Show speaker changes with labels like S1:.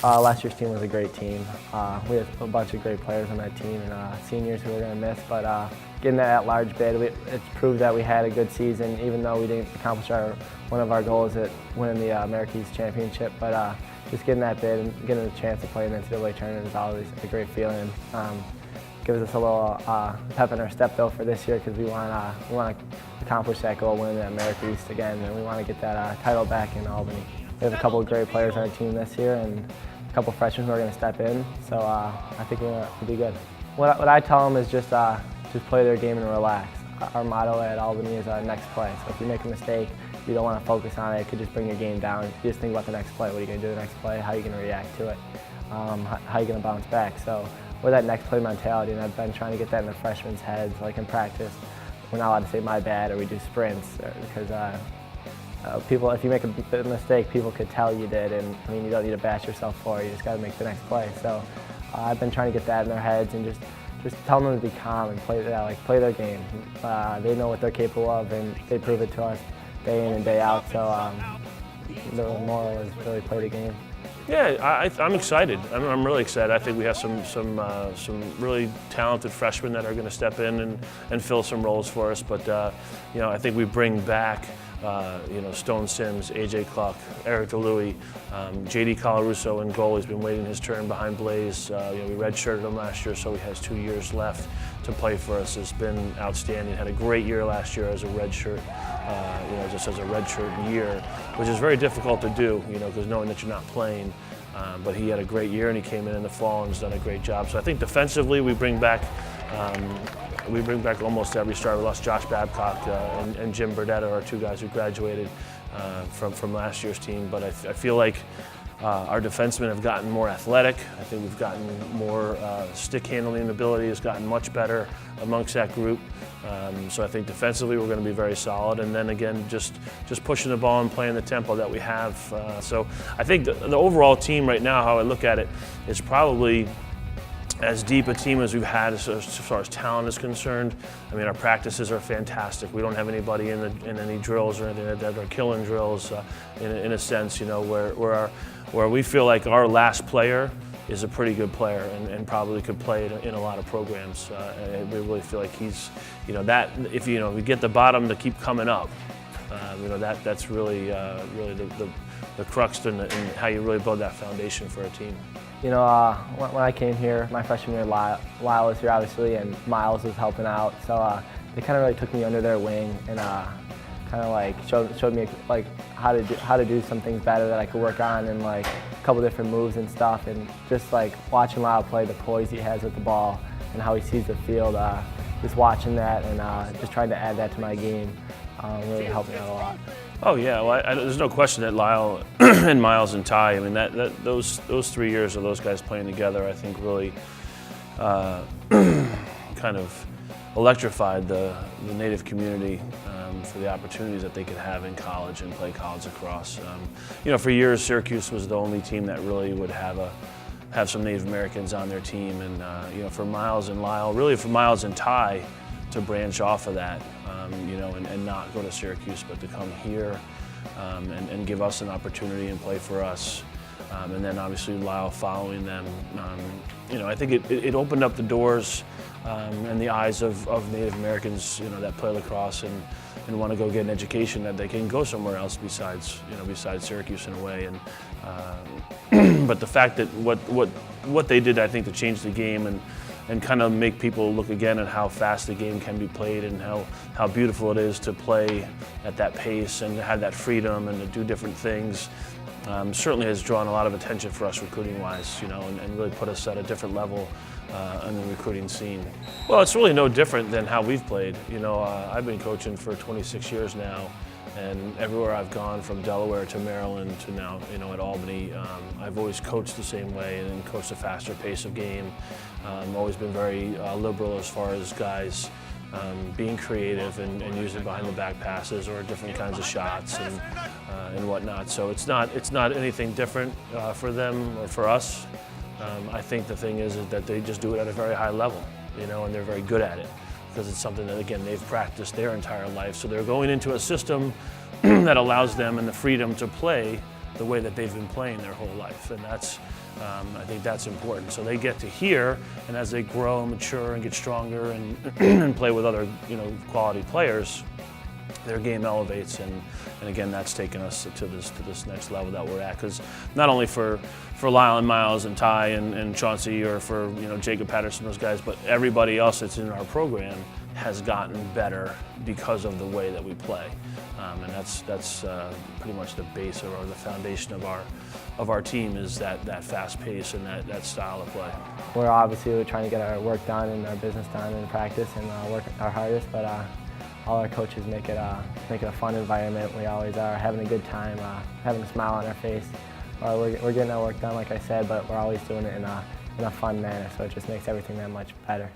S1: Last year's team was a great team. We had a bunch of great players on that team and seniors who we're going to miss, but getting that at-large bid, it's proved that we had a good season, even though we didn't accomplish one of our goals at winning the American East Championship. But just getting that bid and getting a chance to play in the NCAA tournament is always a great feeling. Gives us a little pep in our step though for this year, because we want to accomplish that goal, winning the American East again, and we want to get that title back in Albany. We have a couple of great players on our team this year and a couple of freshmen who are going to step in, so I think we'll be good. What I tell them is just play their game and relax. Our motto at Albany is next play, so if you make a mistake, you don't want to focus on it. It could just bring your game down. You just think about the next play. What are you going to do the next play? How are you going to react to it? How are you going to bounce back? So with that next play mentality, and I've been trying to get that in the freshmen's heads, like in practice, we're not allowed to say my bad or we do sprints, because people, if you make a mistake, people could tell you did, and I mean, you don't need to bash yourself for it. You just got to make the next play. So I've been trying to get that in their heads and just tell them to be calm and play their game. They know what they're capable of, and they prove it to us day in and day out. So the moral is really play the game.
S2: Yeah, I'm excited. I'm really excited. I think we have some really talented freshmen that are going to step in and fill some roles for us. But I think we bring back Stone Sims, AJ Cluck, Eric DeLuey, JD Colarusso in goal. He's been waiting his turn behind Blaze. We redshirted him last year, so he has 2 years left to play for us. It's been outstanding. Had a great year last year as a redshirt, just as a redshirt year, which is very difficult to do, because knowing that you're not playing. But he had a great year, and he came in the fall and has done a great job. So I think defensively we bring back almost every star. We lost Josh Babcock and Jim Burdetta are two guys who graduated from last year's team. But I feel like our defensemen have gotten more athletic. I think we've gotten more stick handling ability has gotten much better amongst that group. So I think defensively we're going to be very solid. And then again, just pushing the ball and playing the tempo that we have. So I think the overall team right now, how I look at it, is probably as deep a team as we've had as far as talent is concerned. I mean, our practices are fantastic. We don't have anybody in any drills or anything that are killing drills in a sense, where we feel like our last player is a pretty good player and probably could play in a lot of programs. We really feel like he's, that if we get the bottom to keep coming up, that's really the crux in how you really build that foundation for a team.
S1: When I came here, my freshman year, Lyle was here obviously, and Miles was helping out. So they kind of really took me under their wing and kind of like showed me like how to do some things better that I could work on, and like a couple different moves and stuff. And just like watching Lyle play, the poise he has with the ball and how he sees the field, just watching that and just trying to add that to my game really helped me out a lot.
S2: Oh yeah, well, there's no question that Lyle and Miles and Ty, I mean, those 3 years of those guys playing together, I think really kind of electrified the Native community for the opportunities that they could have in college and play college lacrosse. For years, Syracuse was the only team that really would have some Native Americans on their team, and for Miles and Lyle, really for Miles and Ty, to branch off of that, and not go to Syracuse, but to come here and give us an opportunity and play for us. And then obviously Lyle following them. I think it opened up the doors and the eyes of Native Americans, that play lacrosse and want to go get an education, that they can go somewhere else besides Syracuse in a way. And but the fact that what they did, I think, to change the game and kind of make people look again at how fast the game can be played and how beautiful it is to play at that pace and to have that freedom and to do different things, certainly has drawn a lot of attention for us recruiting-wise, and really put us at a different level on the recruiting scene. Well, it's really no different than how we've played. I've been coaching for 26 years now, and everywhere I've gone, from Delaware to Maryland to now, at Albany, I've always coached the same way and coached a faster pace of game. Always been very liberal as far as guys being creative and using behind the back passes or different kinds of shots and whatnot. So it's not anything different for them or for us. I think the thing is that they just do it at a very high level, and they're very good at it, because it's something that, again, they've practiced their entire life. So they're going into a system that allows them and the freedom to play the way that they've been playing their whole life, and that's I think that's important. So they get to hear, and as they grow and mature and get stronger and, and play with other quality players, their game elevates, and again, that's taken us to this next level that we're at. Because not only for Lyle and Miles and Ty and Chauncey, or for Jacob Patterson, those guys, but everybody else that's in our program has gotten better because of the way that we play, and that's pretty much the base or the foundation of our team, is that fast pace and that style of play.
S1: We're obviously trying to get our work done and our business done in practice and work our hardest, but all our coaches make it a fun environment. We always are having a good time, having a smile on our face. We're getting our work done, like I said, but we're always doing it in a fun manner, so it just makes everything that much better.